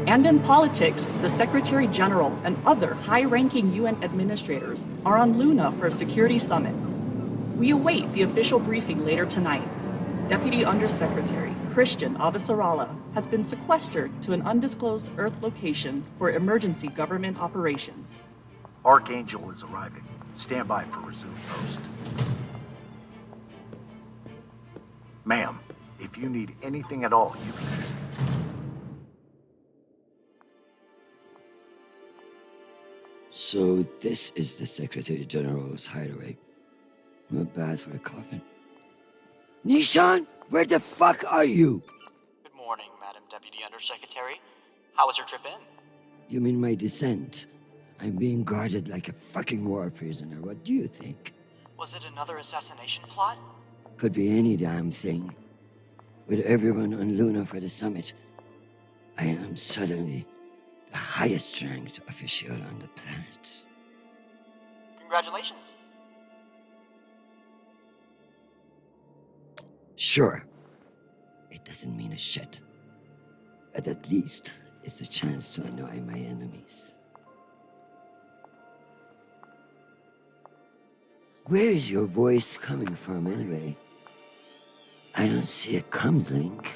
And in politics, the Secretary General and other high-ranking UN administrators are on Luna for a security summit. We await the official briefing later tonight. Deputy Undersecretary Christian Avasarala has been sequestered to an undisclosed Earth location for emergency government operations. Archangel is arriving. Stand by for resume post. Ma'am, if you need anything at all, you can just... So this is the Secretary General's hideaway. Not bad for a coffin. Nishan, where the fuck are you? Good morning, Madam Deputy Undersecretary. How was your trip in? You mean my descent? I'm being guarded like a fucking war prisoner. What do you think? Was it another assassination plot? Could be any damn thing. With everyone on Luna for the summit, I am suddenly the highest ranked official on the planet. Congratulations. Sure. It doesn't mean a shit. But at least it's a chance to annoy my enemies. Where is your voice coming from anyway? I don't see a comms link.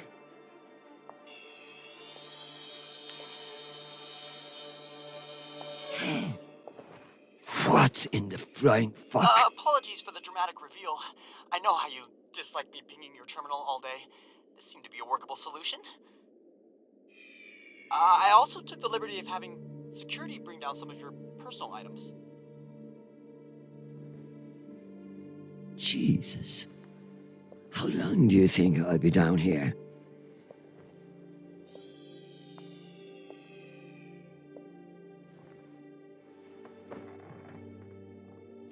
What in the flying fuck? Apologies for the dramatic reveal. I know how you dislike me pinging your terminal all day. This seemed to be a workable solution. I also took the liberty of having security bring down some of your personal items. Jesus. How long do you think I'll be down here?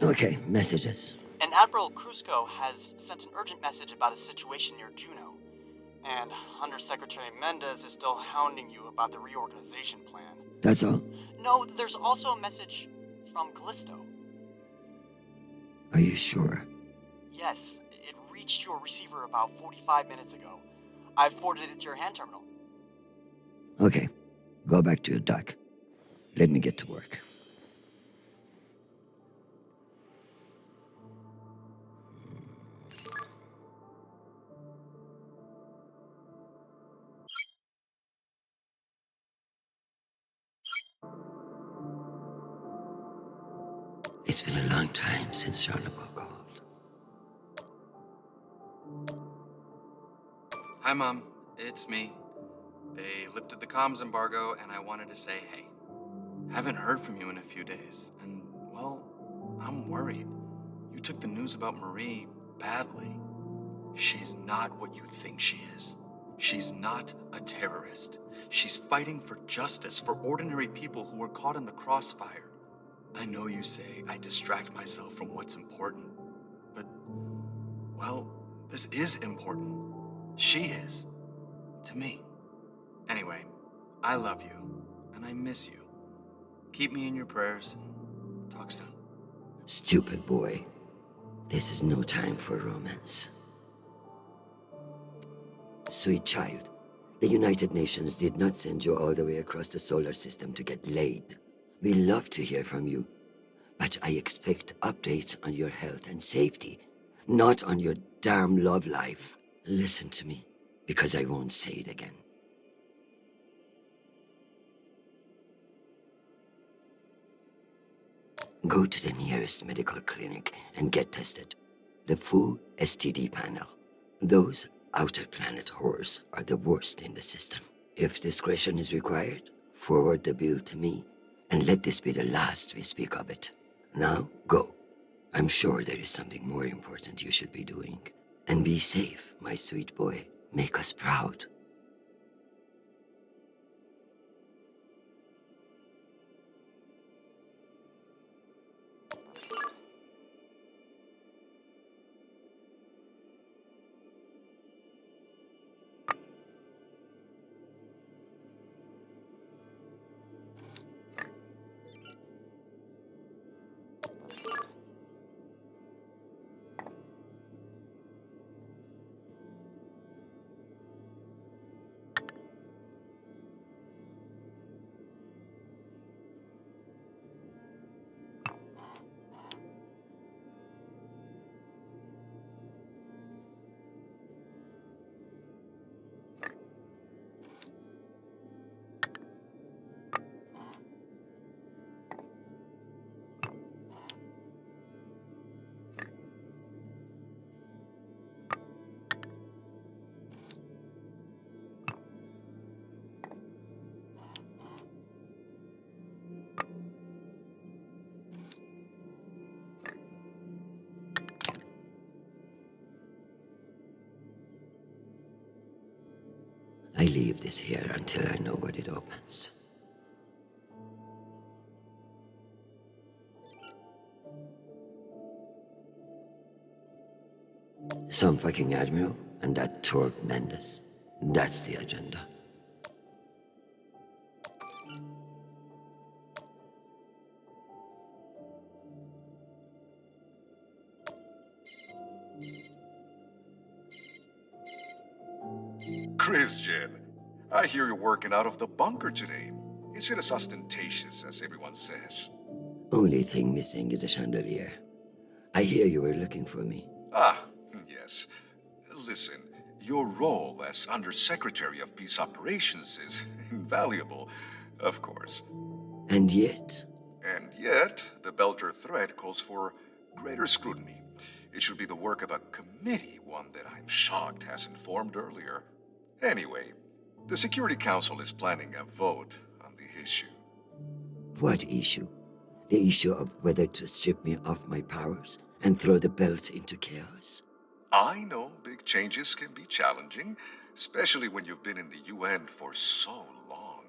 Okay, messages. And Admiral Krusco has sent an urgent message about a situation near Juno. And Undersecretary Mendez is still hounding you about the reorganization plan. That's all? No, there's also a message from Callisto. Are you sure? Yes, it reached your receiver about 45 minutes ago. I've forwarded it to your hand terminal. Okay, go back to your dock. Let me get to work. It's been a long time since Charlotte called. Hi, Mom. It's me. They lifted the comms embargo, and I wanted to say hey. Haven't heard from you in a few days, and, well, I'm worried. You took the news about Marie badly. She's not what you think she is. She's not a terrorist. She's fighting for justice for ordinary people who were caught in the crossfire. I know you say I distract myself from what's important, but, well, this is important. She is. To me. Anyway, I love you, and I miss you. Keep me in your prayers, and talk soon. Stupid boy. This is no time for romance. Sweet child, the United Nations did not send you all the way across the solar system to get laid. We love to hear from you, but I expect updates on your health and safety, not on your damn love life. Listen to me, because I won't say it again. Go to the nearest medical clinic and get tested. The full STD panel. Those outer planet whores are the worst in the system. If discretion is required, forward the bill to me, and let this be the last we speak of it. Now, go. I'm sure there is something more important you should be doing. And be safe, my sweet boy. Make us proud. I leave this here until I know what it opens. Some fucking admiral and that Torque Mendes. That's the agenda. Christian, I hear you're working out of the bunker today. Is it as ostentatious as everyone says? Only thing missing is a chandelier. I hear you were looking for me. Ah, yes. Listen, your role as Undersecretary of Peace Operations is invaluable, of course. And yet, And yet, the Belter threat calls for greater scrutiny. It should be the work of a committee, one that I'm shocked hasn't formed earlier. Anyway, the Security Council is planning a vote on the issue. what issue? The issue of whether to strip me of my powers and throw the belt into chaos? I know big changes can be challenging, especially when you've been in the UN for so long.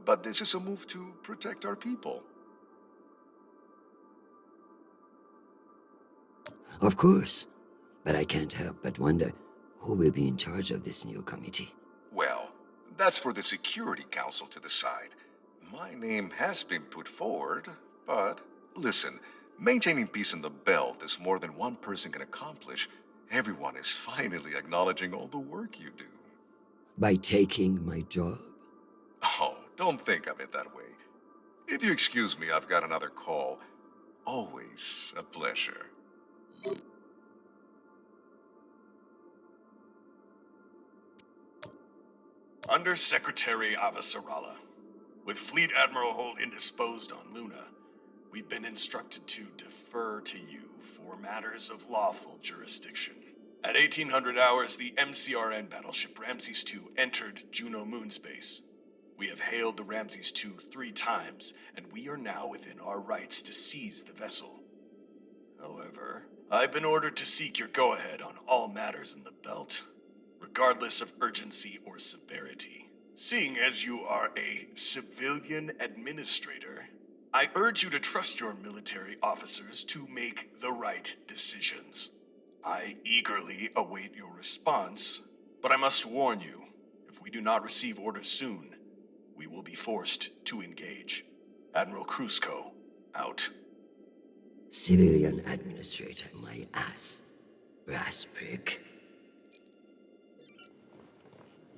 But this is a move to protect our people. Of course. But I can't help but wonder who will be in charge of this new committee. Well, that's for the Security Council to decide. My name has been put forward, but listen, maintaining peace in the belt is more than one person can accomplish. Everyone is finally acknowledging all the work you do. By taking my job? Oh, don't think of it that way. If you excuse me, I've got another call. Always a pleasure. Undersecretary Avasarala, with Fleet Admiral Holt indisposed on Luna, we've been instructed to defer to you for matters of lawful jurisdiction. At 1800 hours, the MCRN battleship Ramses II entered Juno moonspace. We have hailed the Ramses II 3 times, and we are now within our rights to seize the vessel. However, I've been ordered to seek your go-ahead on all matters in the belt, regardless of urgency or severity. Seeing as you are a civilian administrator, I urge you to trust your military officers to make the right decisions. I eagerly await your response, but I must warn you, if we do not receive orders soon, we will be forced to engage. Admiral Krusco, out. Civilian administrator, my ass. Brass prick.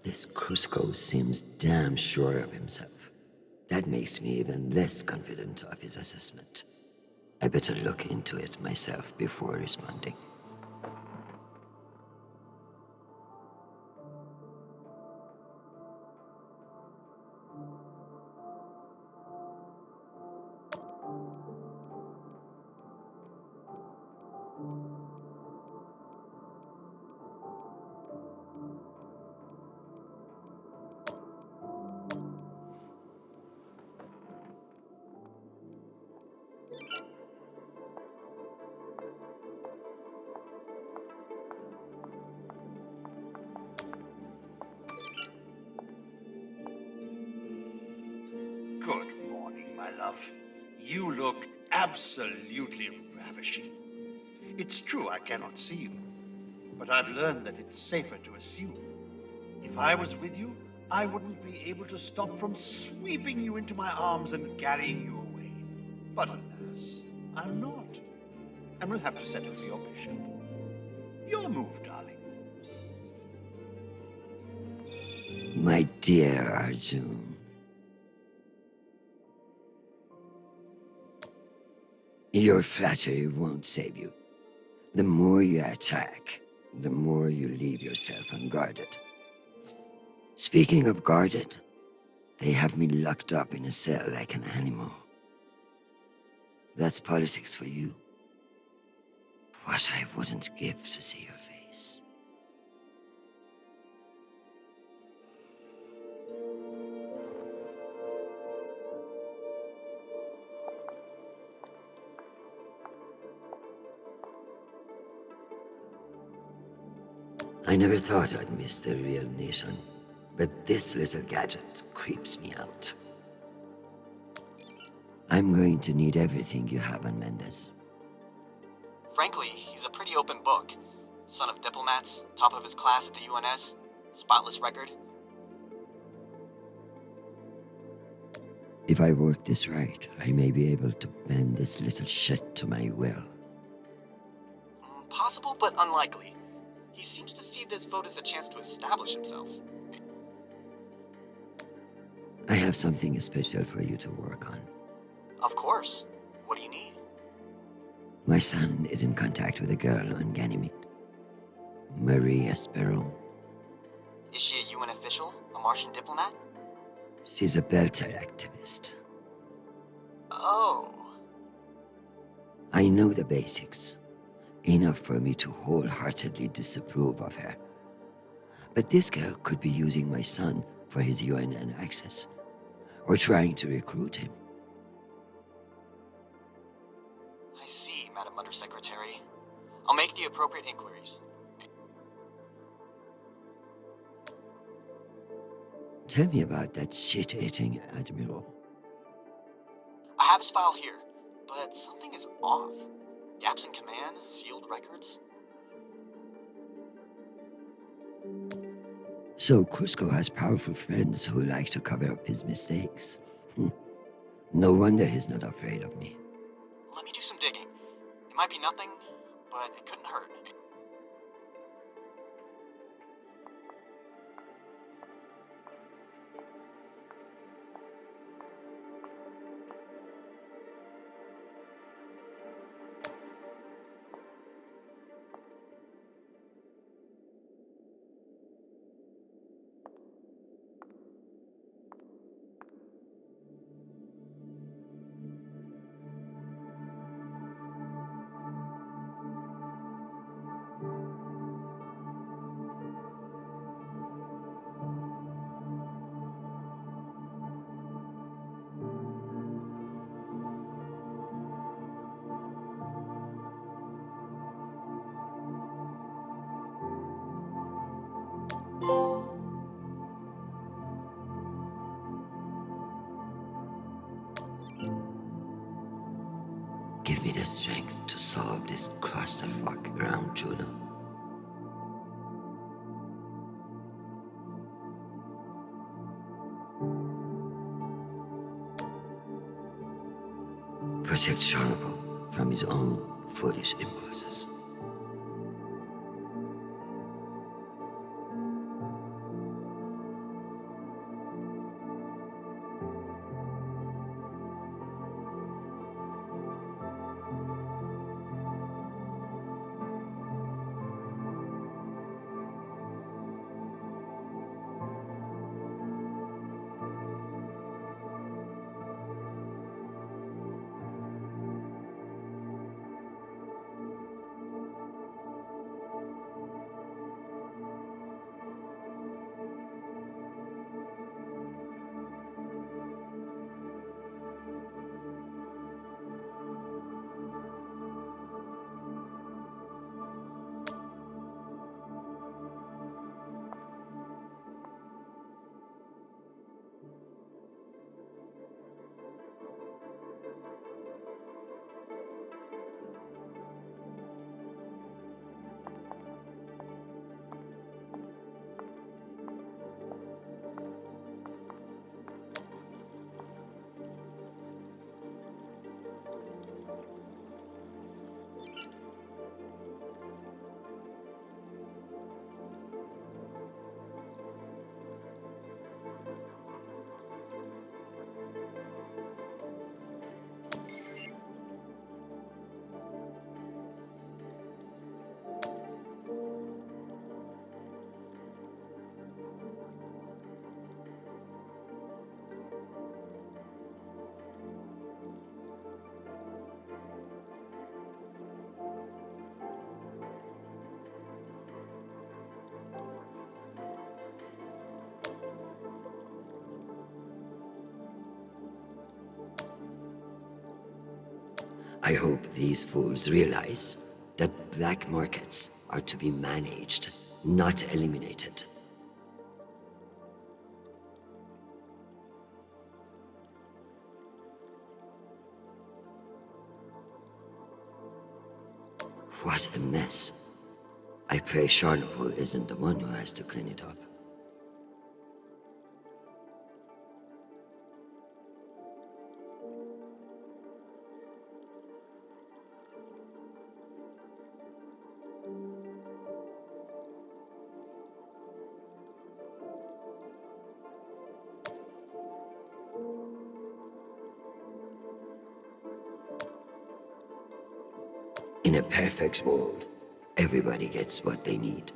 This Krusco seems damn sure of himself. That makes me even less confident of his assessment. I better look into it myself before responding. Good morning, my love. You look absolutely ravishing. It's true I cannot see you, but I've learned that it's safer to assume. If I was with you, I wouldn't be able to stop from sweeping you into my arms and carrying you away. But alas, I'm not. And we'll have to settle for your bishop. Your move, darling. My dear Arjun. Your flattery won't save you. The more you attack, the more you leave yourself unguarded. Speaking of guarded, they have me locked up in a cell like an animal. That's politics for you. What I wouldn't give to see your face. I never thought I'd miss the real nation, but this little gadget creeps me out. I'm going to need everything you have on Mendez. Frankly, he's a pretty open book. Son of diplomats, top of his class at the UNS, spotless record. If I work this right, I may be able to bend this little shit to my will. Possible, but unlikely. He seems to see this vote as a chance to establish himself. I have something special for you to work on. Of course. What do you need? My son is in contact with a girl on Ganymede. Marie Esperon. Is she a UN official? A Martian diplomat? She's a Belter activist. Oh. I know the basics. Enough for me to wholeheartedly disapprove of her. But this girl could be using my son for his UNN access, or trying to recruit him. I see, Madam Undersecretary. I'll make the appropriate inquiries. Tell me about that shit-eating admiral. I have his file here, but something is off. Gaps in command, sealed records. So Cusco has powerful friends who like to cover up his mistakes. No wonder he's not afraid of me. Let me do some digging. It might be nothing, but it couldn't hurt. Give me the strength to solve this clusterfuck around Juno. Protect Charlable from his own foolish impulses. I hope these fools realize that black markets are to be managed, not eliminated. What a mess. I pray Charnapol isn't the one who has to clean it up. In a perfect world, everybody gets what they need,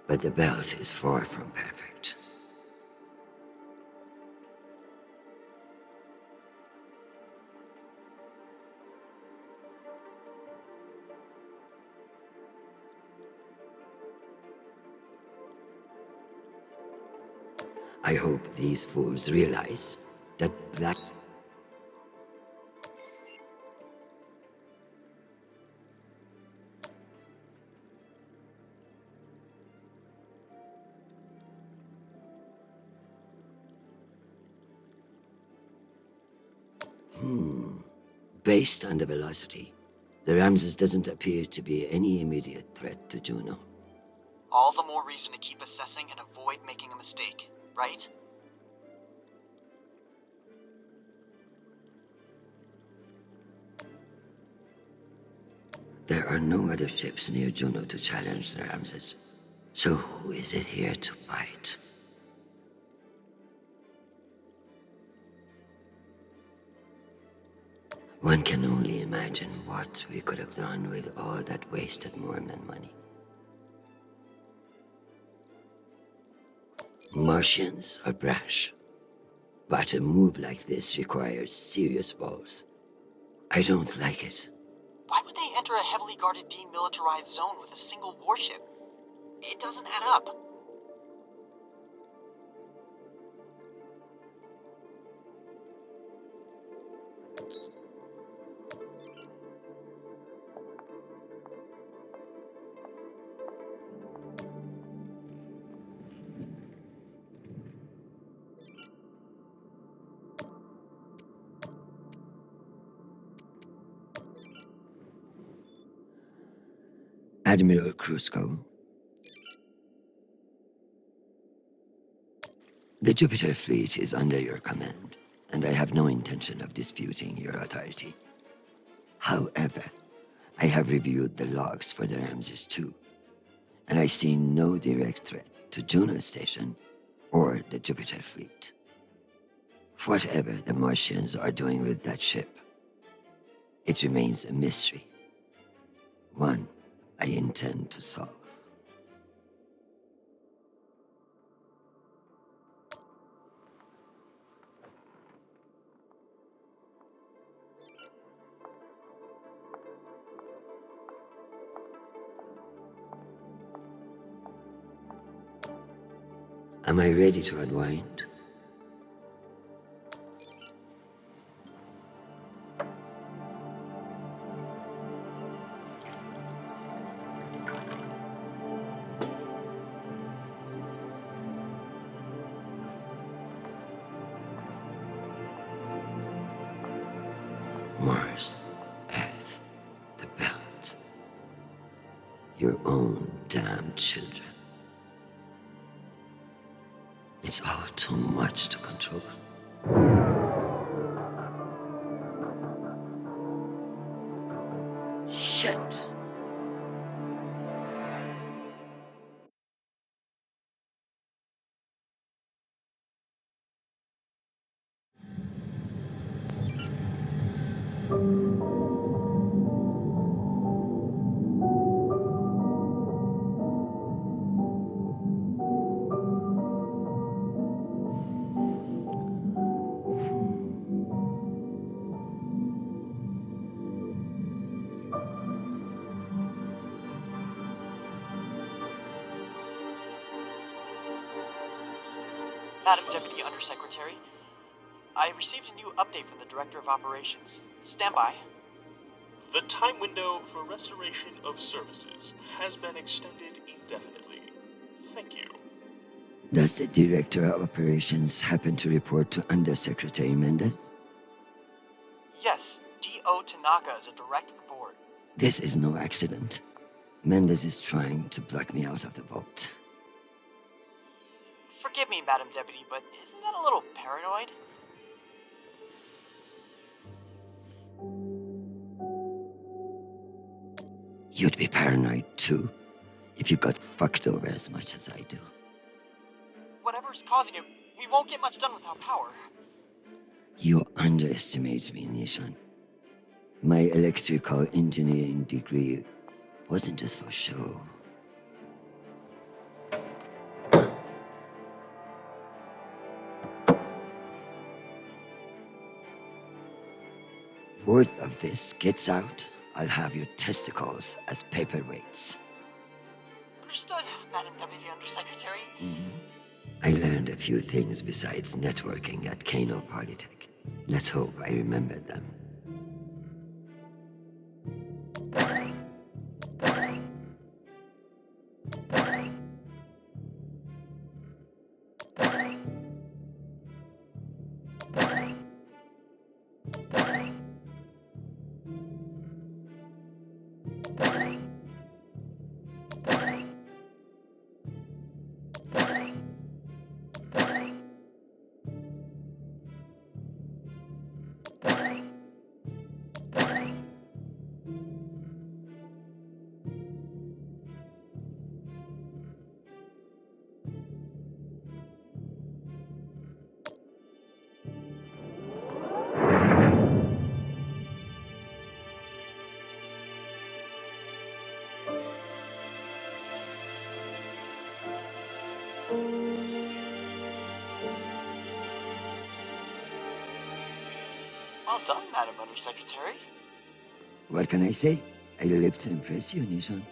but the belt is far from perfect. I hope these fools realize that black... Based on the velocity, the Ramses doesn't appear to be any immediate threat to Juno. All the more reason to keep assessing and avoid making a mistake, right? There are no other ships near Juno to challenge the Ramses. So who is it here to fight? One can only imagine what we could have done with all that wasted Mormon money. Martians are brash, but a move like this requires serious balls. I don't like it. Why would they enter a heavily guarded demilitarized zone with a single warship? It doesn't add up. Admiral Krusco. The Jupiter fleet is under your command, and I have no intention of disputing your authority. However, I have reviewed the logs for the Ramses too, and I see no direct threat to Juno Station or the Jupiter fleet. Whatever the Martians are doing with that ship, it remains a mystery. One I intend to solve. Am I ready to unwind? Mars, Earth, the belt. Your own damn children. It's all too much to control. Shit! Madam Deputy Undersecretary, I received a new update from the Director of Operations. Stand by. The time window for restoration of services has been extended indefinitely. Thank you. Does the Director of Operations happen to report to Undersecretary Mendez? Yes, D.O. Tanaka is a direct report. This is no accident. Mendes is trying to block me out of the vault. Forgive me, Madam Deputy, but isn't that a little paranoid? You'd be paranoid too, if you got fucked over as much as I do. Whatever's causing it, we won't get much done without power. You underestimate me, Nishan. My electrical engineering degree wasn't just for show. Word of this gets out, I'll have your testicles as paperweights. Understood, Madam Deputy Undersecretary. I learned a few things besides networking at Kano Polytech. Let's hope I remember them. Well done, Madam Undersecretary. What can I say? I live to impress you, Nishan.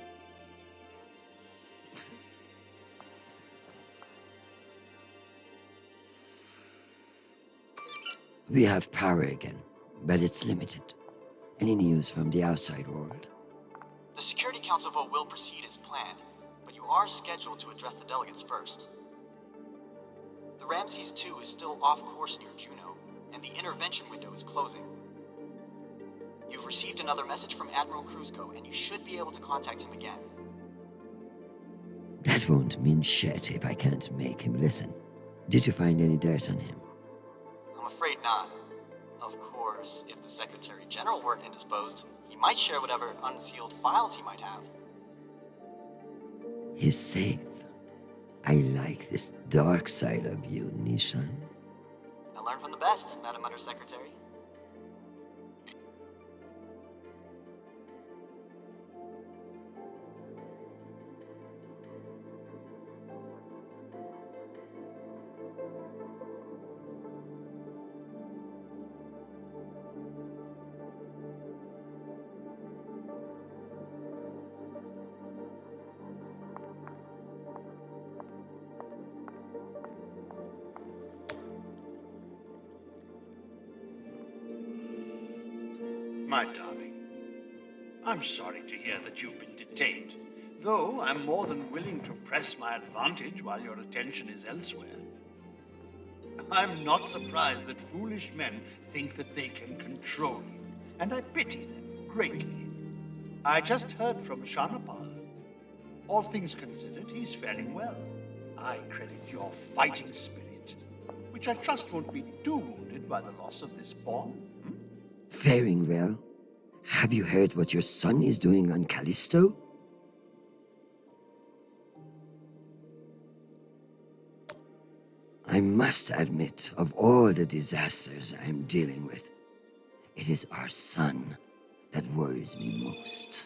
We have power again, but it's limited. Any news from the outside world? The Security Council vote will proceed as planned, but you are scheduled to address the delegates first. The Ramses 2 is still off course near Juno, and the intervention window is closing. You've received another message from Admiral Kruzko, and you should be able to contact him again. That won't mean shit if I can't make him listen. Did you find any dirt on him? I'm afraid not. Of course, if the Secretary General weren't indisposed, he might share whatever unsealed files he might have. He's safe. I like this dark side of you, Nishan. I learned from the best, Madam Undersecretary. My darling, I'm sorry to hear that you've been detained, though I'm more than willing to press my advantage while your attention is elsewhere. I'm not surprised that foolish men think that they can control you, and I pity them greatly. I just heard from Shanapal. All things considered, he's faring well. I credit your fighting spirit, which I trust won't be too wounded by the loss of this pawn. Faring well? Have you heard what your son is doing on Callisto? I must admit, of all the disasters I'm dealing with, it is our son that worries me most.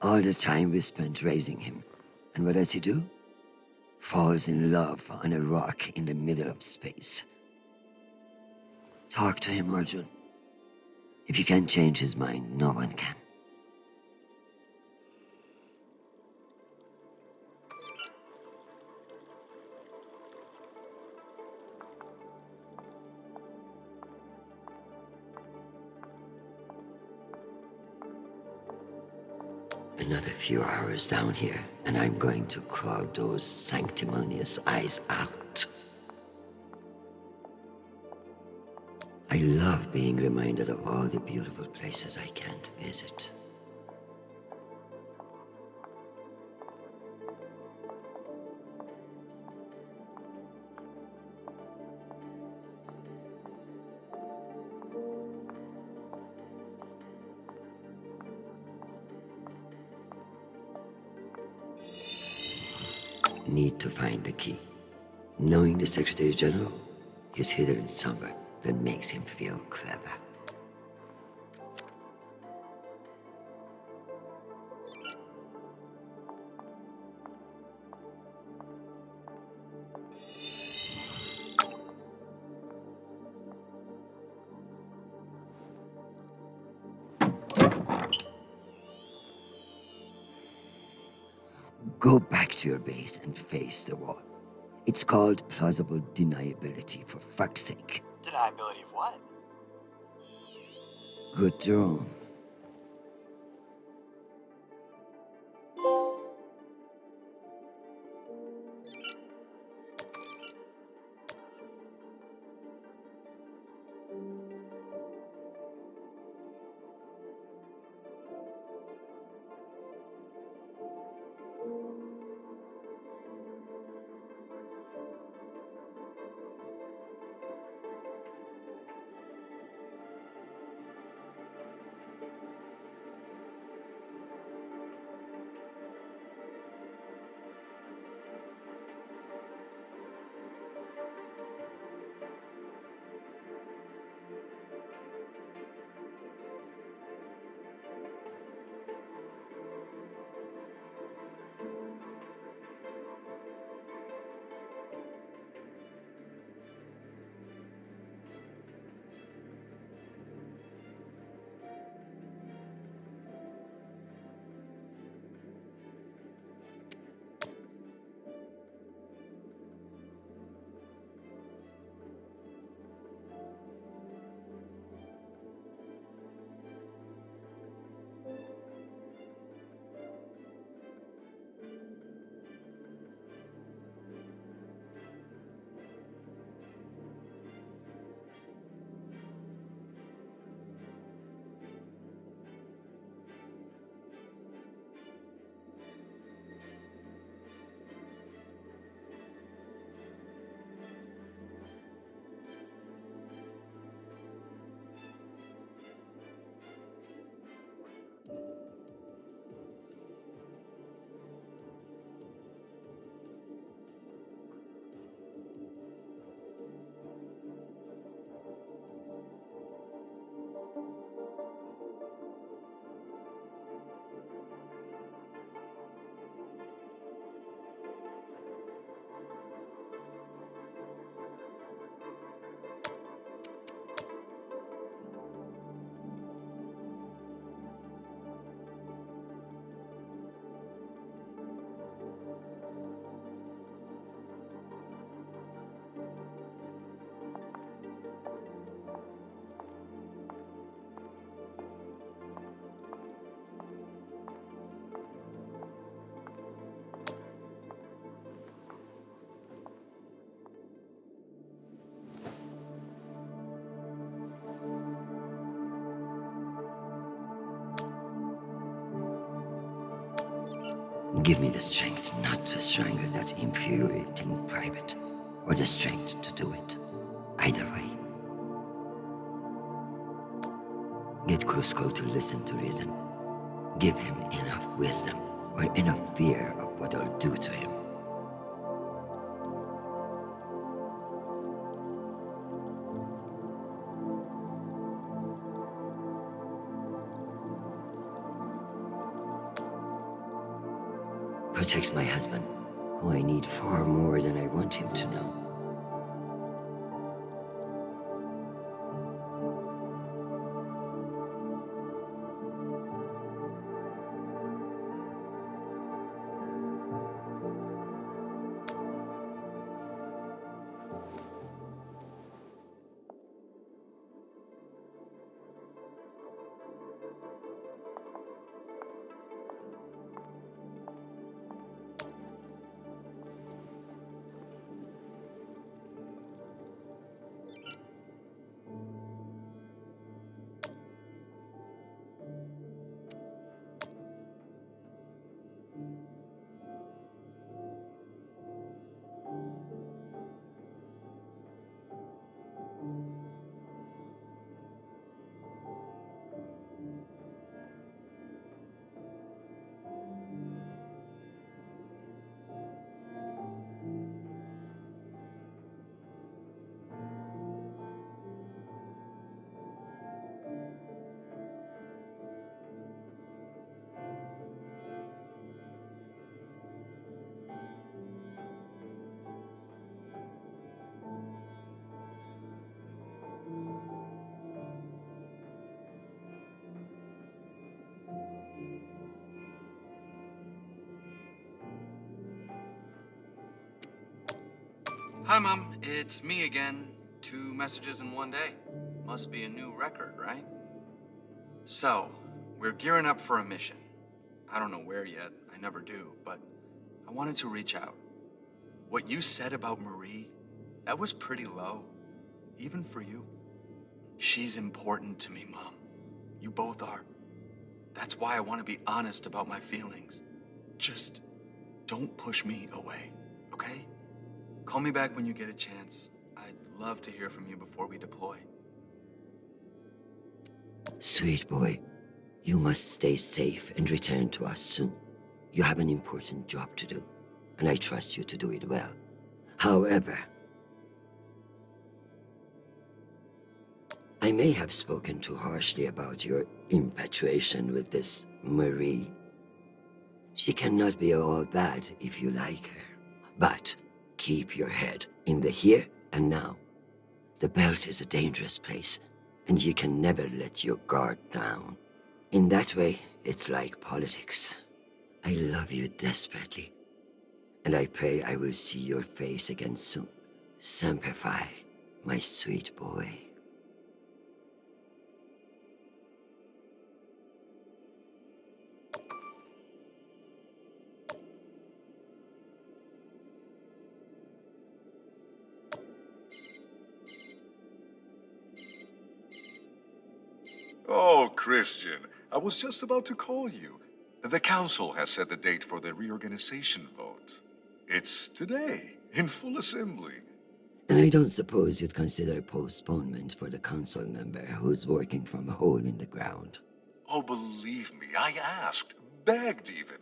All the time we spent raising him, and what does he do? Falls in love on a rock in the middle of space. Talk to him, Arjun. If you can't change his mind, no one can. Another few hours down here, and I'm going to clog those sanctimonious eyes out. I love being reminded of all the beautiful places I can't visit. need to find the key. Knowing the Secretary General, he's hidden somewhere that makes him feel clever. Go back to your base and face the wall. It's called plausible deniability, for fuck's sake. Deniability of what? Good drone. Give me the strength not to strangle that infuriating private, or the strength to do it. Either way. Get Crusoe to listen to reason. Give him enough wisdom, or enough fear of what I'll do to him. Protect my husband, who I need far more than I want him to know. Hi, Mom. It's me again. 2 messages in one day. Must be a new record, right? So, we're gearing up for a mission. I don't know where yet. I never do, but I wanted to reach out. What you said about Marie, that was pretty low. Even for you. She's important to me, Mom. You both are. That's why I want to be honest about my feelings. Just don't push me away, okay? Call me back when you get a chance. I'd love to hear from you before we deploy. Sweet boy, you must stay safe and return to us soon. You have an important job to do, and I trust you to do it well. However, I may have spoken too harshly about your infatuation with this Marie. She cannot be all bad if you like her. But keep your head in the here and now. The belt is a dangerous place, and you can never let your guard down. In that way, it's like politics. I love you desperately, and I pray I will see your face again soon. Semper Fi, my sweet boy. Oh, Christian, I was just about to call you. The council has set the date for the reorganization vote. It's today, in full assembly. And I don't suppose you'd consider postponement for the council member who's working from a hole in the ground. Oh, believe me, I asked, begged even.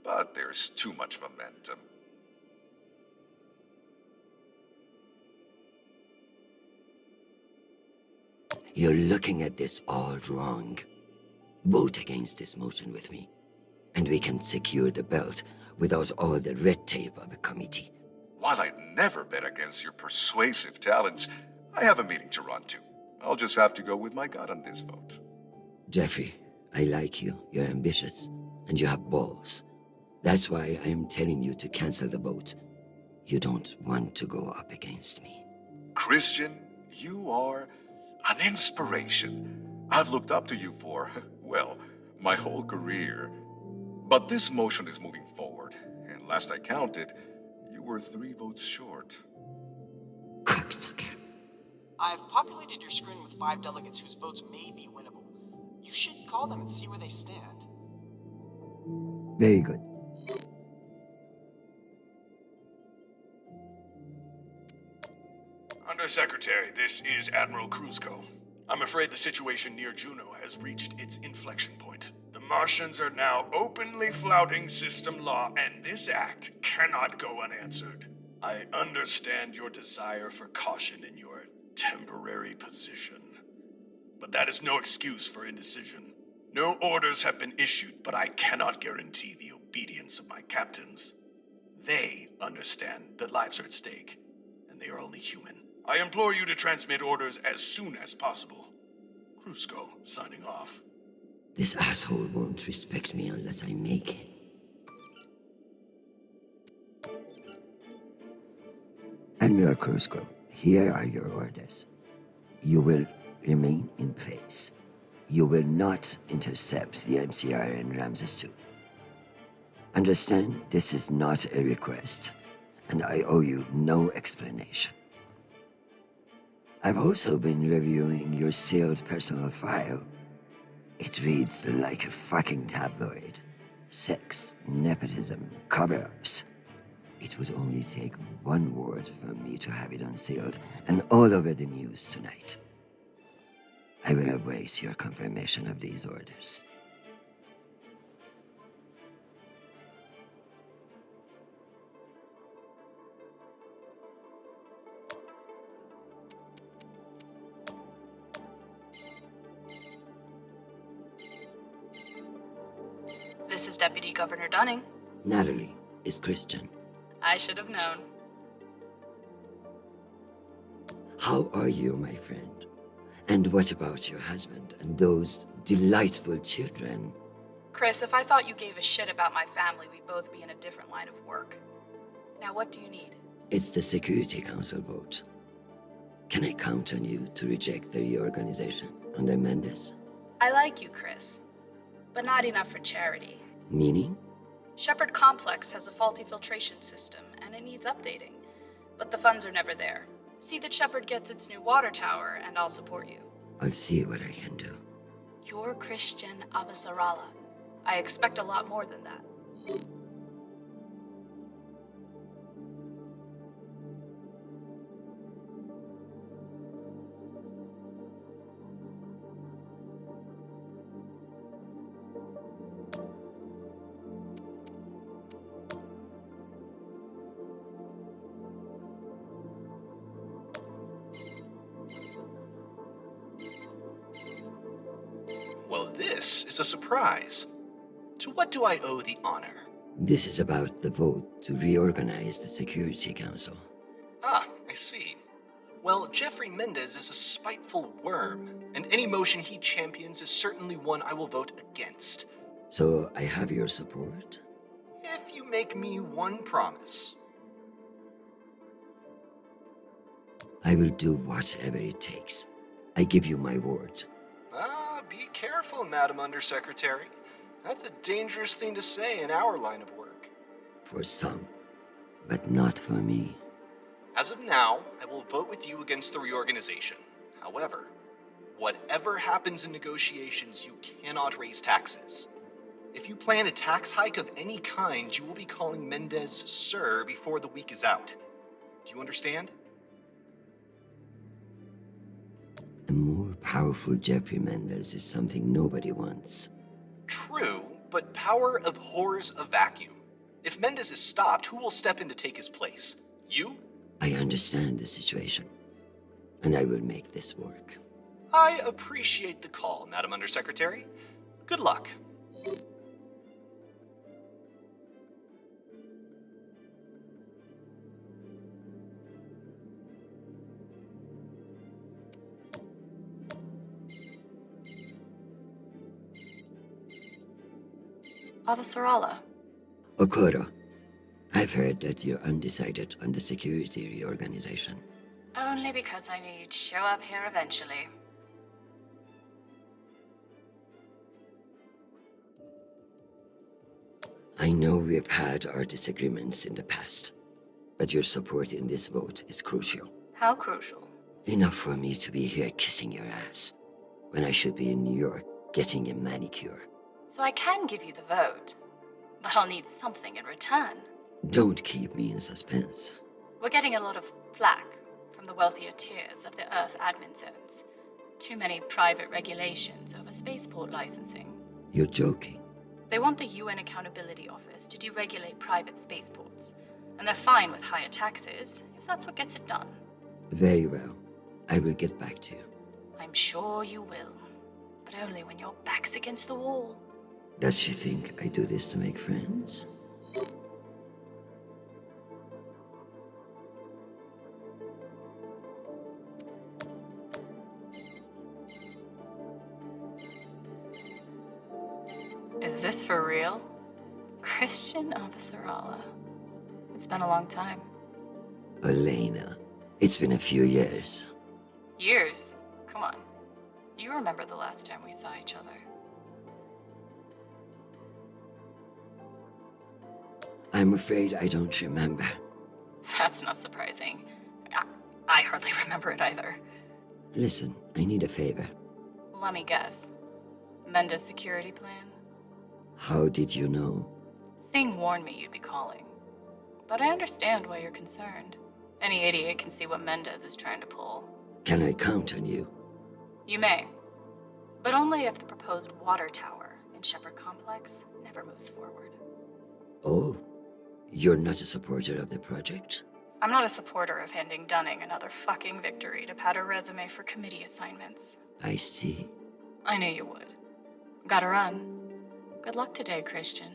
But there's too much momentum. You're looking at this all wrong. Vote against this motion with me, and we can secure the belt without all the red tape of a committee. While I'd never bet against your persuasive talents, I have a meeting to run to. I'll just have to go with my gut on this vote. Jeffrey, I like you. You're ambitious, and you have balls. That's why I am telling you to cancel the vote. You don't want to go up against me. Christian, you are an inspiration. I've looked up to you for, well, my whole career. But this motion is moving forward, and last I counted, you were 3 votes short. Cocksucker. I've populated your screen with 5 delegates whose votes may be winnable. You should call them and see where they stand. Very good. Undersecretary, this is Admiral Kruzko. I'm afraid the situation near Juno has reached its inflection point. The Martians are now openly flouting system law, and this act cannot go unanswered. I understand your desire for caution in your temporary position, but that is no excuse for indecision. No orders have been issued, but I cannot guarantee the obedience of my captains. They understand that lives are at stake, and they are only human. I implore you to transmit orders as soon as possible. Kruzko, signing off. This asshole won't respect me unless I make him. Admiral Kruzko, here are your orders. You will remain in place. You will not intercept the MCR in Ramses 2. Understand, this is not a request, and I owe you no explanation. I've also been reviewing your sealed personal file. It reads like a fucking tabloid. Sex, nepotism, cover-ups. It would only take one word from me to have it unsealed and all over the news tonight. I will await your confirmation of these orders. This is Deputy Governor Dunning. Natalie is Christian. I should have known. How are you, my friend? And what about your husband and those delightful children? Chris, if I thought you gave a shit about my family, we'd both be in a different line of work. Now, what do you need? It's the Security Council vote. Can I count on you to reject the reorganization under Mendes? I like you, Chris, but not enough for charity. Meaning? Shepard Complex has a faulty filtration system, and it needs updating. But the funds are never there. See that Shepard gets its new water tower, and I'll support you. I'll see what I can do. You're Christian Avasarala. I expect a lot more than that. Well, this is a surprise. To what do I owe the honor? This is about the vote to reorganize the Security Council. Ah, I see. Well, Jeffrey Mendez is a spiteful worm, and any motion he champions is certainly one I will vote against. So I have your support? If you make me one promise. I will do whatever it takes. I give you my word. Ah, be careful, Madam Undersecretary. That's a dangerous thing to say in our line of work. For some, but not for me. As of now, I will vote with you against the reorganization. However, whatever happens in negotiations, you cannot raise taxes. If you plan a tax hike of any kind, you will be calling Mendez Sir before the week is out. Do you understand? A more powerful Jeffrey Mendez is something nobody wants. True, but power abhors a vacuum. If Mendez is stopped, who will step in to take his place? You? I understand the situation, and I will make this work. I appreciate the call, Madam Undersecretary. Good luck. Avasarala. Okoro, I've heard that you're undecided on the security reorganization. Only because I knew you'd show up here eventually. I know we've had our disagreements in the past, but your support in this vote is crucial. How crucial? Enough for me to be here kissing your ass, when I should be in New York getting a manicure. So I can give you the vote, but I'll need something in return. Don't keep me in suspense. We're getting a lot of flack from the wealthier tiers of the Earth admin zones. Too many private regulations over spaceport licensing. You're joking. They want the UN Accountability Office to deregulate private spaceports, and they're fine with higher taxes if that's what gets it done. Very well. I will get back to you. I'm sure you will, but only when your back's against the wall. Does she think I do this to make friends? Is this for real? Christian Avasarala. It's been a long time. Elena, it's been a few years. Years? Come on. You remember the last time we saw each other. I'm afraid I don't remember. That's not surprising. I hardly remember it either. Listen, I need a favor. Let me guess. Mendes security plan? How did you know? Singh warned me you'd be calling. But I understand why you're concerned. Any idiot can see what Mendez is trying to pull. Can I count on you? You may. But only if the proposed water tower in Shepard Complex never moves forward. Oh, you're not a supporter of the project? I'm not a supporter of handing Dunning another fucking victory to pad her resume for committee assignments. I see. I knew you would. Gotta run. Good luck today, Christian.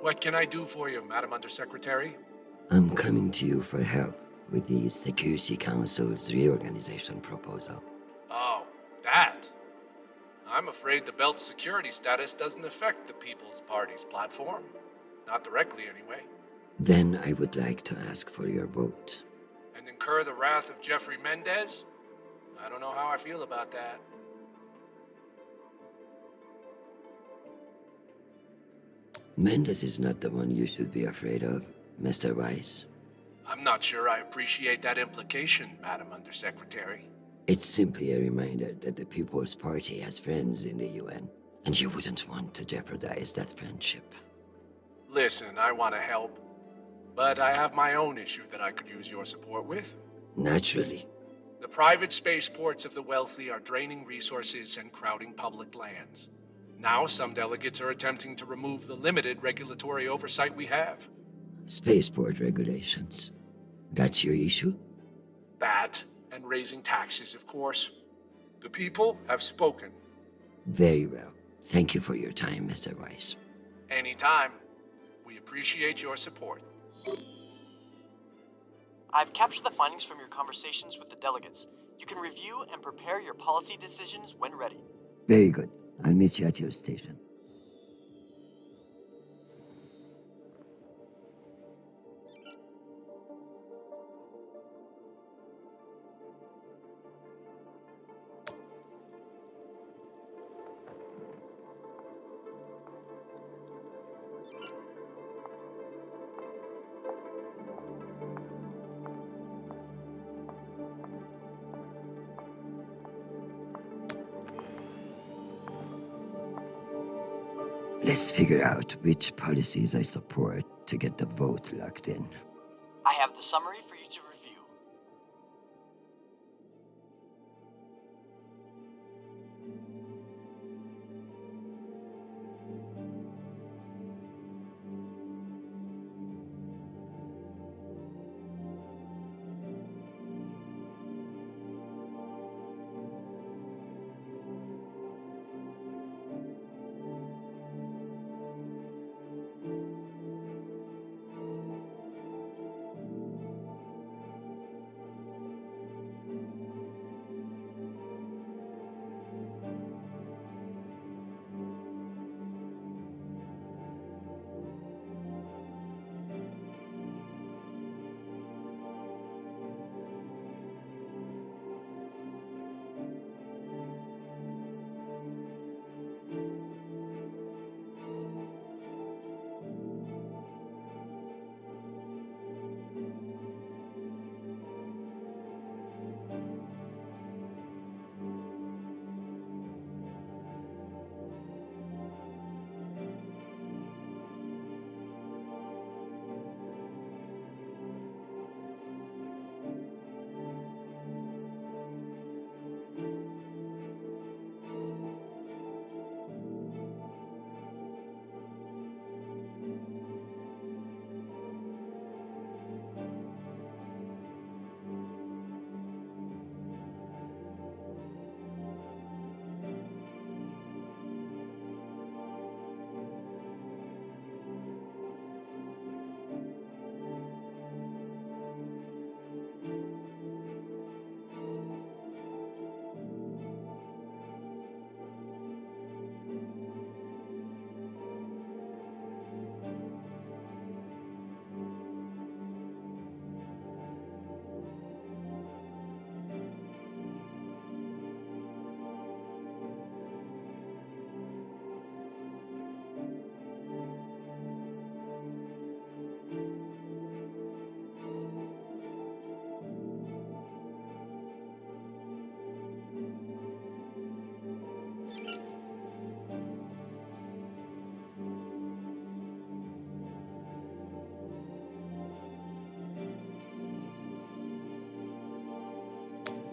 What can I do for you, Madam Undersecretary? I'm coming to you for help with the Security Council's reorganization proposal. Oh, I'm afraid the belt's security status doesn't affect the People's Party's platform. Not directly, anyway. Then I would like to ask for your vote. And incur the wrath of Jeffrey Mendez? I don't know how I feel about that. Mendez is not the one you should be afraid of, Mr. Weiss. I'm not sure I appreciate that implication, Madam Undersecretary. It's simply a reminder that the People's Party has friends in the UN, and you wouldn't want to jeopardize that friendship. Listen, I want to help, but I have my own issue that I could use your support with. Naturally. The private spaceports of the wealthy are draining resources and crowding public lands. Now some delegates are attempting to remove the limited regulatory oversight we have. Spaceport regulations. That's your issue? That, and raising taxes, of course. The people have spoken. Very well. Thank you for your time, Mr. Weiss. Anytime. We appreciate your support. I've captured the findings from your conversations with the delegates. You can review and prepare your policy decisions when ready. Very good. I'll meet you at your station. Let's figure out which policies I support to get the vote locked in. I have the summary for you to review.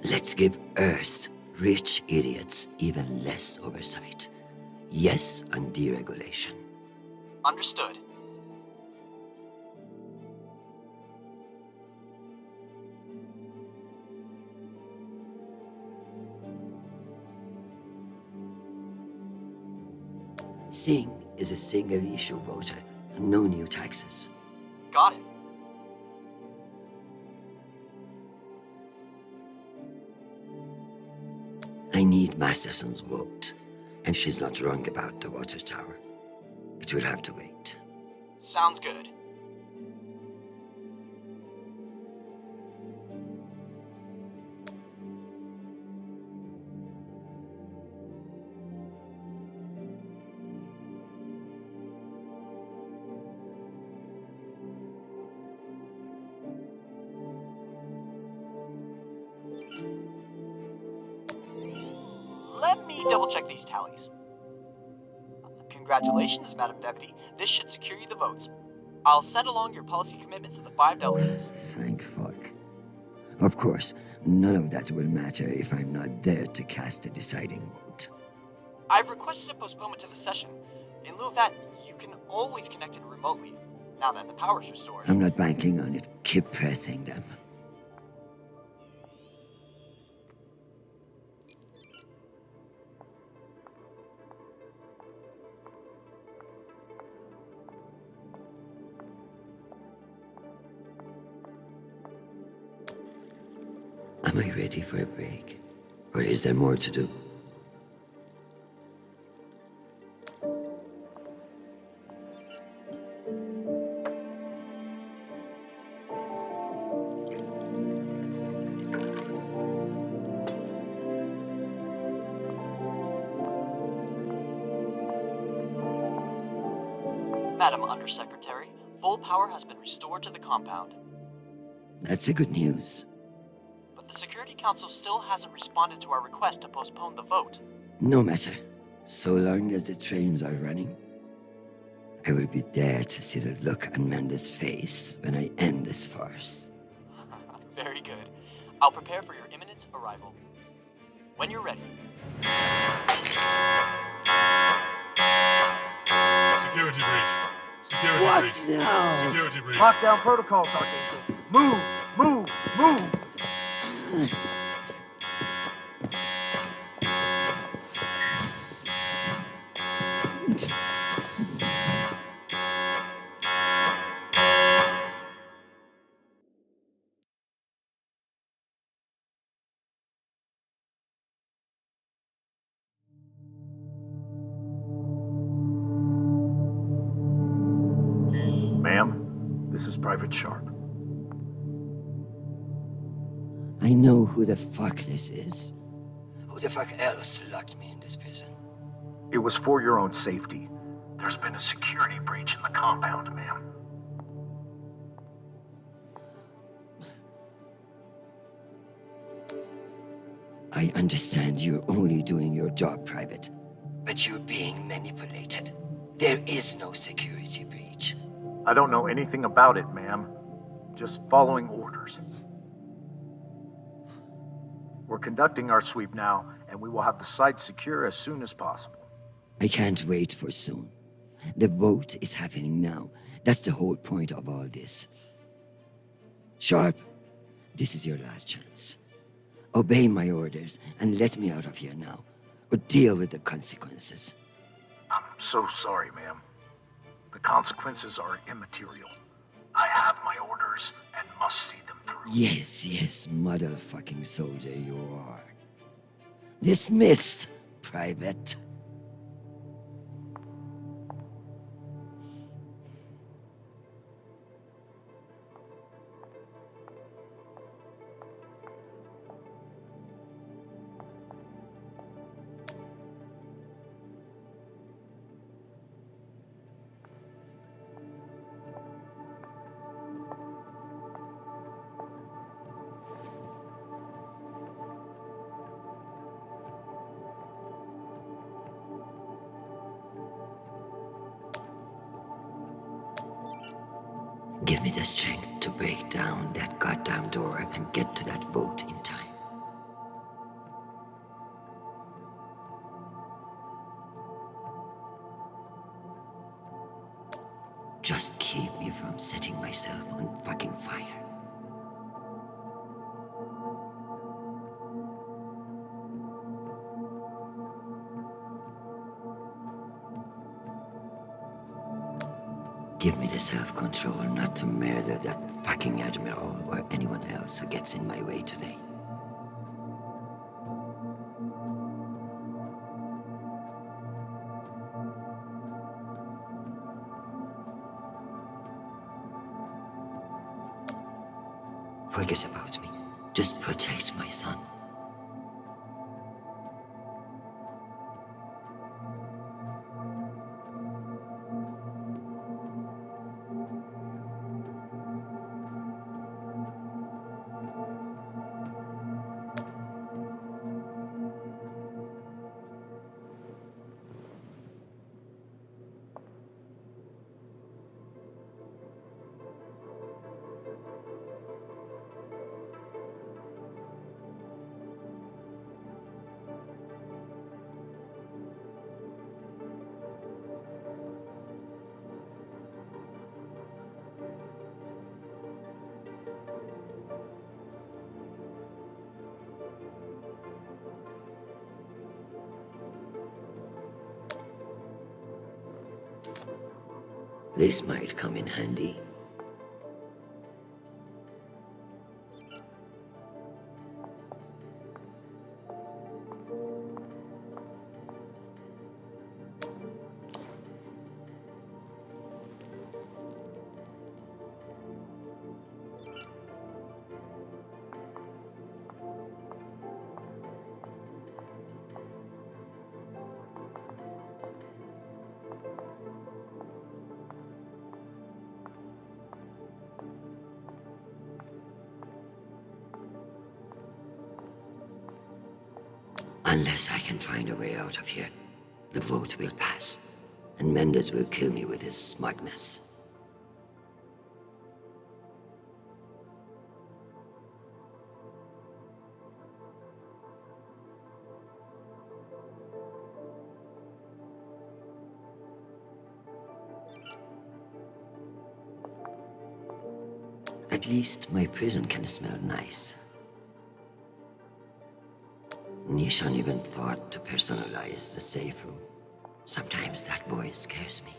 Let's give Earth rich idiots even less oversight. Yes on deregulation. Understood. Singh is a single-issue voter. No new taxes. Got it. I need Masterson's vote. And she's not wrong about the water tower. It will have to wait. Sounds good. Let me double check these tallies. Congratulations, Madam Deputy. This should secure you the votes. I'll send along your policy commitments to the 5 delegates. Thank fuck. Of course, none of that will matter if I'm not there to cast the deciding vote. I've requested a postponement to the session. In lieu of that, you can always connect in remotely, now that the power's restored. I'm not banking on it. Keep pressing them. Am I ready for a break? Or is there more to do? Madam Undersecretary, full power has been restored to the compound. That's the good news. But the Security Council still hasn't responded to our request to postpone the vote. No matter. So long as the trains are running, I will be there to see the look on Amanda's face when I end this farce. Very good. I'll prepare for your imminent arrival. When you're ready. Security breach. Security What breach. now? Security breach. Lockdown protocols, Archangel. Move! Ma'am, this is Private Sharp. I know who the fuck this is. Who the fuck else locked me in this prison? It was for your own safety. There's been a security breach in the compound, ma'am. I understand you're only doing your job, Private. But you're being manipulated. There is no security breach. I don't know anything about it, ma'am. Just following orders. We're conducting our sweep now, and we will have the site secure as soon as possible. I can't wait for soon. The vote is happening now. That's the whole point of all this. Sharp, this is your last chance. Obey my orders and let me out of here now, or deal with the consequences. I'm so sorry, ma'am. The consequences are immaterial. I have my orders and must see them through. Yes, motherfucking soldier you are. Dismissed, Private. Give me the strength to break down that goddamn door and get to that vote in time. Just keep me from setting myself on fucking fire. Give me the self-control not to murder that fucking Admiral or anyone else who gets in my way today. Forget about me. Just protect my son. This might come in handy. Unless I can find a way out of here, the vote will pass, and Mendes will kill me with his smugness. At least my prison can smell nice. Nishan even thought to personalize the safe room. Sometimes that boy scares me.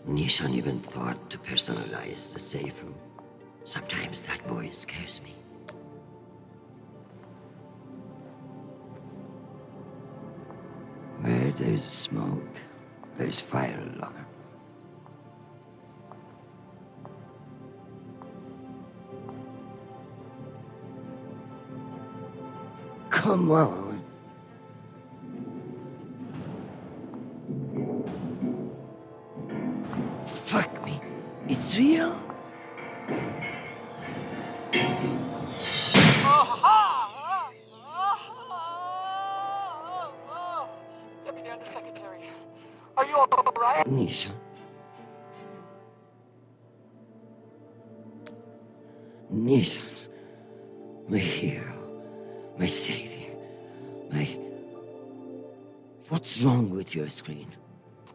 Nishan even thought to personalize the safe room. Sometimes that boy scares me. Where there's smoke, there's fire alarm. Come on. Fuck me. It's real? Deputy Undersecretary, are you all right? Nisha. Nisha. My hero. My savior. My What's wrong with your screen?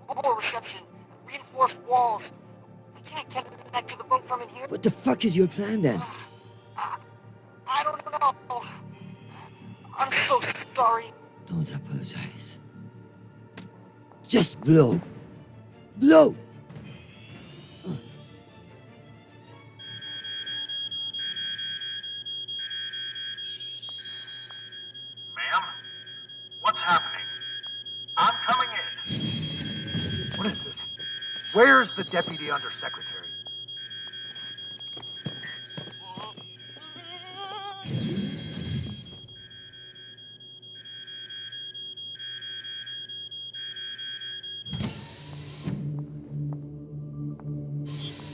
Poor reception. Reinforced walls. We can't connect to the boat from in here. What the fuck is your plan then? I don't know. I'm so sorry. Don't apologize. Just blow. Blow! Ma'am? What's happening? I'm coming in. What is this? Where's the Deputy Undersecretary?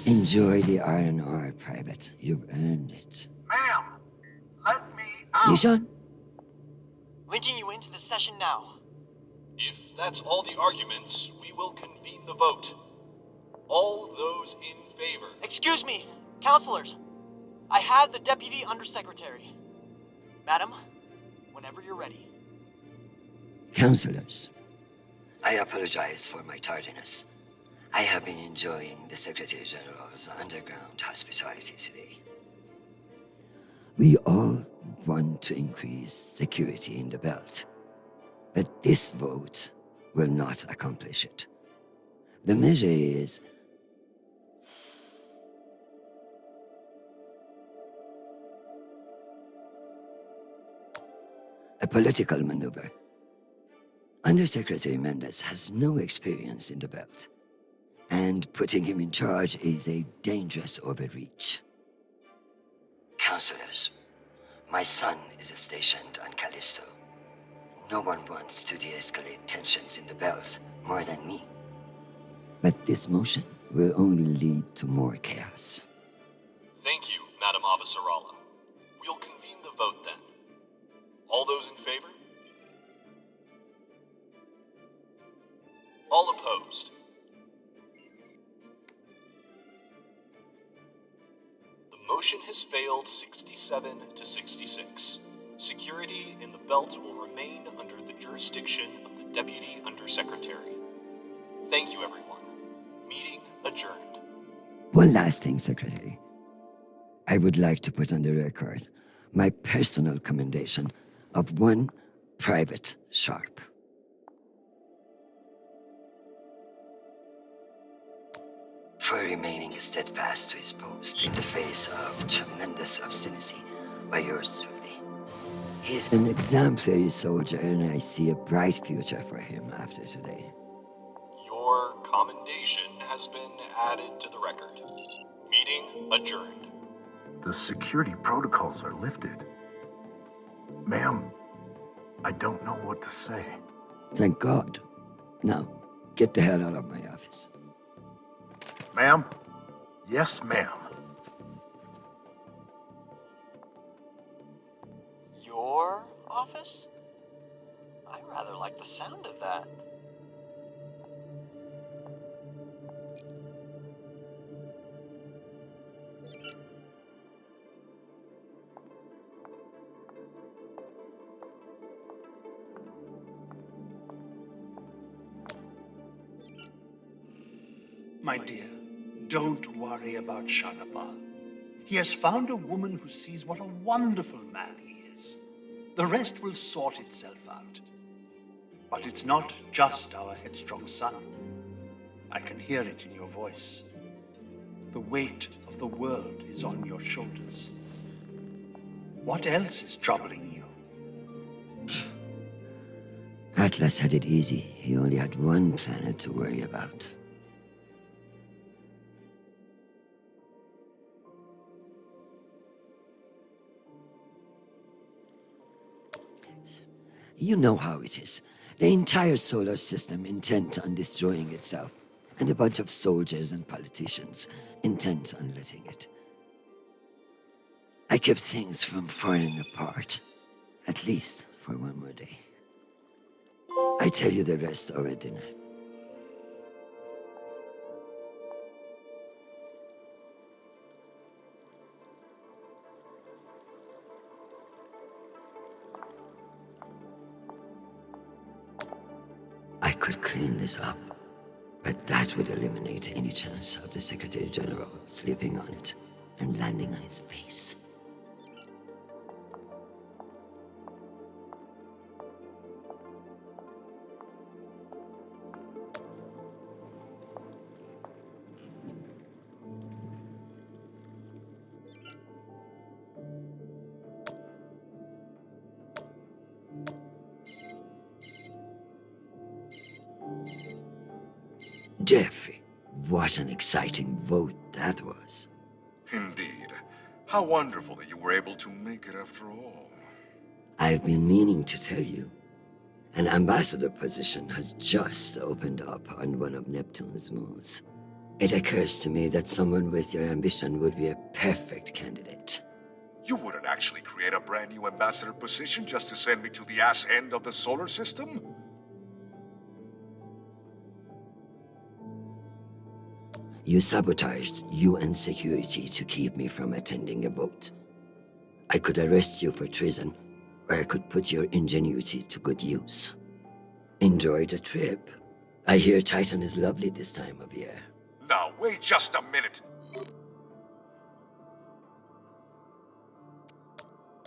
Enjoy the R&R, Private. You've earned it. Ma'am! Let me out! Nishan? Linking you into the session now. If that's all the arguments, we will convene the vote. All those in favor. Excuse me, counselors. I have the Deputy Undersecretary. Madam, whenever you're ready. Counselors, I apologize for my tardiness. I have been enjoying the Secretary General's underground hospitality today. We all want to increase security in the belt, but this vote will not accomplish it. The measure is a political maneuver. Undersecretary Mendez has no experience in the belt, and putting him in charge is a dangerous overreach. Counselors, my son is stationed on Callisto. No one wants to de-escalate tensions in the belt more than me. But this motion will only lead to more chaos. Thank you, Madam Avasarala. We'll convene the vote then. All those in favor? All opposed? The motion has failed 67 to 66. Security in the belt will remain under the jurisdiction of the Deputy Undersecretary. Thank you, everyone. Meeting adjourned. One last thing, Secretary. I would like to put on the record my personal commendation of one Private Sharp. For remaining steadfast to his post in the face of tremendous obstinacy by yours truly. He is an exemplary soldier, and I see a bright future for him after today. Your commendation has been added to the record. Meeting adjourned. The security protocols are lifted. Ma'am, I don't know what to say. Thank God. Now, get the hell out of my office. Ma'am? Yes, ma'am. Your office? I rather like the sound of that. My dear, don't worry about Shanapal. He has found a woman who sees what a wonderful man he is. The rest will sort itself out. But it's not just our headstrong son. I can hear it in your voice. The weight of the world is on your shoulders. What else is troubling you? Atlas had it easy. He only had one planet to worry about. You know how it is. The entire solar system intent on destroying itself, and a bunch of soldiers and politicians intent on letting it. I kept things from falling apart, at least for one more day. I tell you the rest over dinner. I could clean this up, but that would eliminate any chance of the Secretary General sleeping on it and landing on his face. Jeffrey, what an exciting vote that was. Indeed. How wonderful that you were able to make it after all. I've been meaning to tell you. An ambassador position has just opened up on one of Neptune's moons. It occurs to me that someone with your ambition would be a perfect candidate. You wouldn't actually create a brand new ambassador position just to send me to the ass end of the solar system? You sabotaged UN security to keep me from attending a vote. I could arrest you for treason, or I could put your ingenuity to good use. Enjoy the trip. I hear Titan is lovely this time of year. Now, wait just a minute.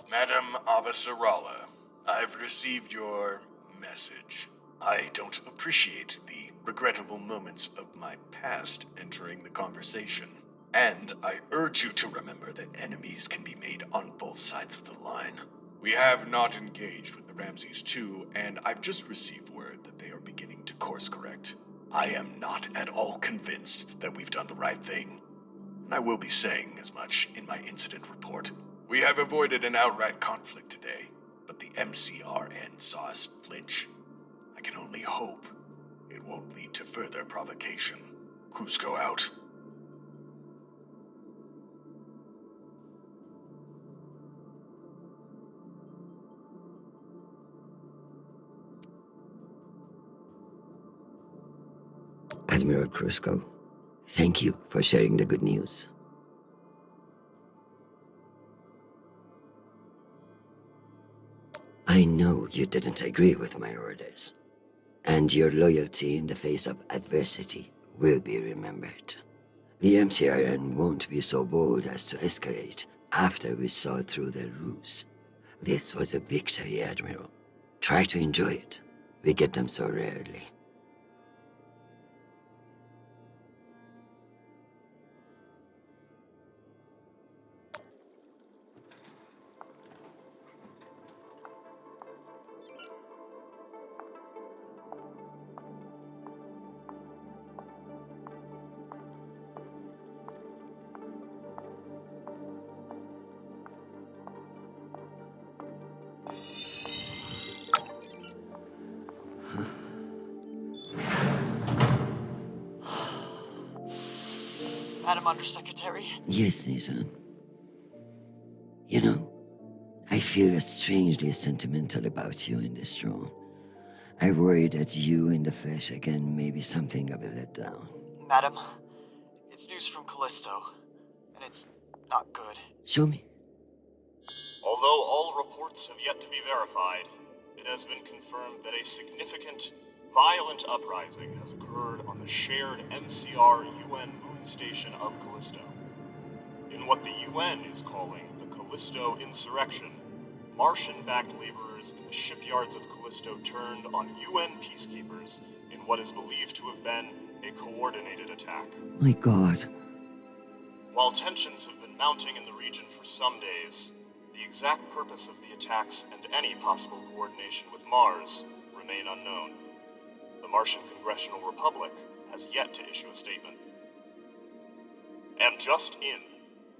Madam Avasarala, I've received your message. I don't appreciate the regrettable moments of my past entering the conversation. And I urge you to remember that enemies can be made on both sides of the line. We have not engaged with the Ramses 2, and I've just received word that they are beginning to course correct. I am not at all convinced that we've done the right thing, and I will be saying as much in my incident report. We have avoided an outright conflict today, but the MCRN saw us flinch. I can only hope it won't lead to further provocation. Cusco out. Admiral Cusco, thank you for sharing the good news. I know you didn't agree with my orders, and your loyalty in the face of adversity will be remembered. The MCRN won't be so bold as to escalate after we saw through their ruse. This was a victory, Admiral. Try to enjoy it. We get them so rarely. Madam Undersecretary? Yes, Nathan. You know, I feel strangely sentimental about you in this room. I worry that you in the flesh again may be something of a letdown. Madam, it's news from Callisto, and it's not good. Show me. Although all reports have yet to be verified, it has been confirmed that a significant, violent uprising has occurred on the shared MCR UN moon station of Callisto. In what the UN is calling the Callisto Insurrection, Martian-backed laborers in the shipyards of Callisto turned on UN peacekeepers in what is believed to have been a coordinated attack. My God. While tensions have been mounting in the region for some days, the exact purpose of the attacks and any possible coordination with Mars remain unknown. The Martian Congressional Republic has yet to issue a statement. And just in,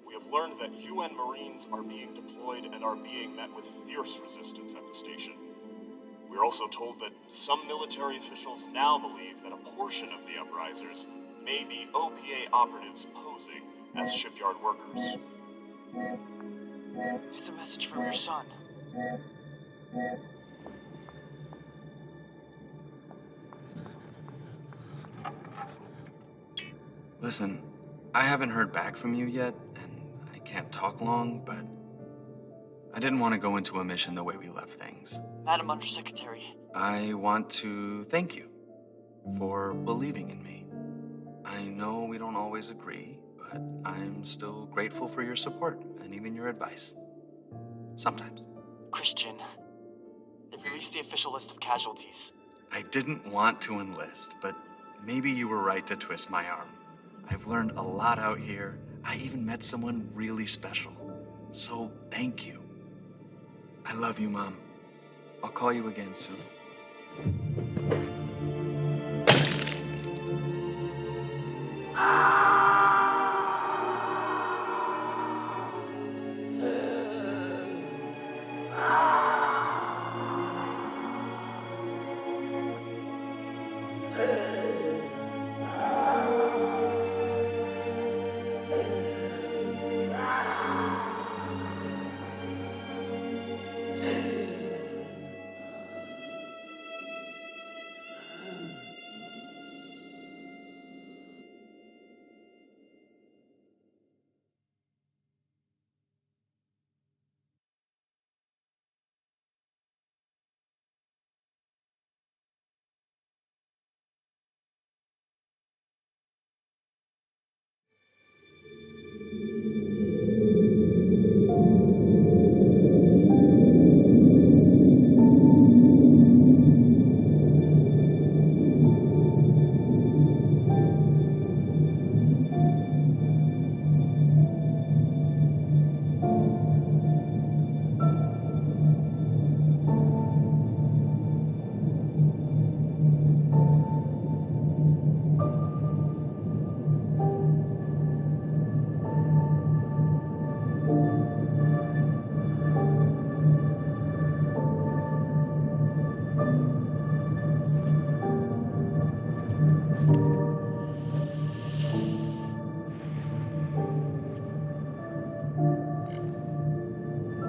we have learned that UN Marines are being deployed and are being met with fierce resistance at the station. We are also told that some military officials now believe that a portion of the uprisers may be OPA operatives posing as shipyard workers. It's a message from your son. Listen, I haven't heard back from you yet, and I can't talk long, but I didn't want to go into a mission the way we left things. Madam Undersecretary. I want to thank you for believing in me. I know we don't always agree, but I'm still grateful for your support and even your advice. Sometimes. Christian, they've released the official list of casualties. I didn't want to enlist, but maybe you were right to twist my arm. I've learned a lot out here. I even met someone really special. So thank you. I love you, Mom. I'll call you again soon.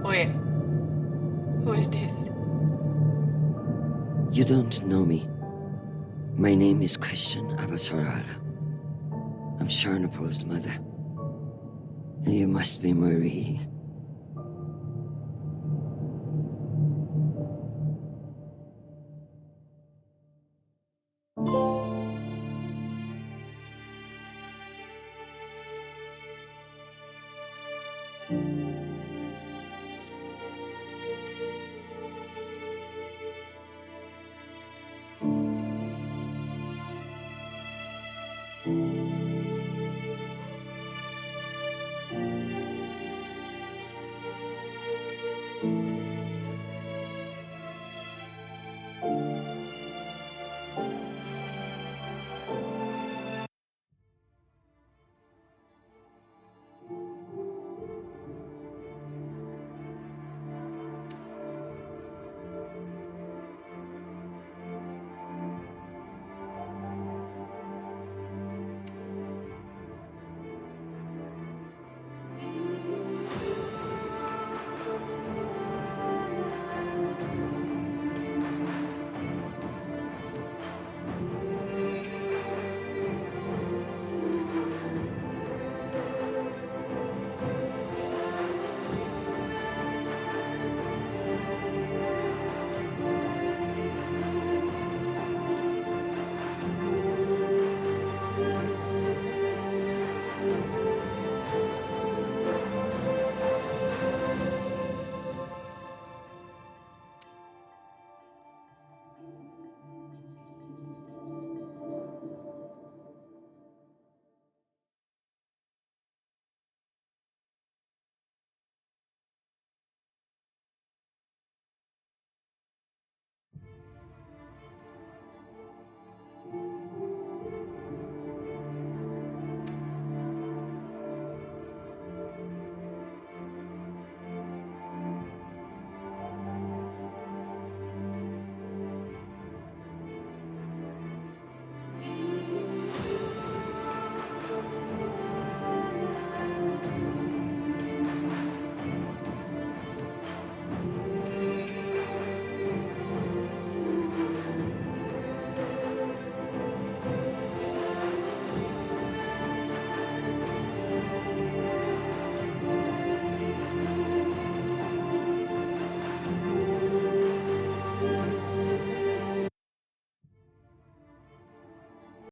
Oye, who is this? You don't know me. My name is Christian Avatarara. I'm Sharnapol's mother. And you must be Marie.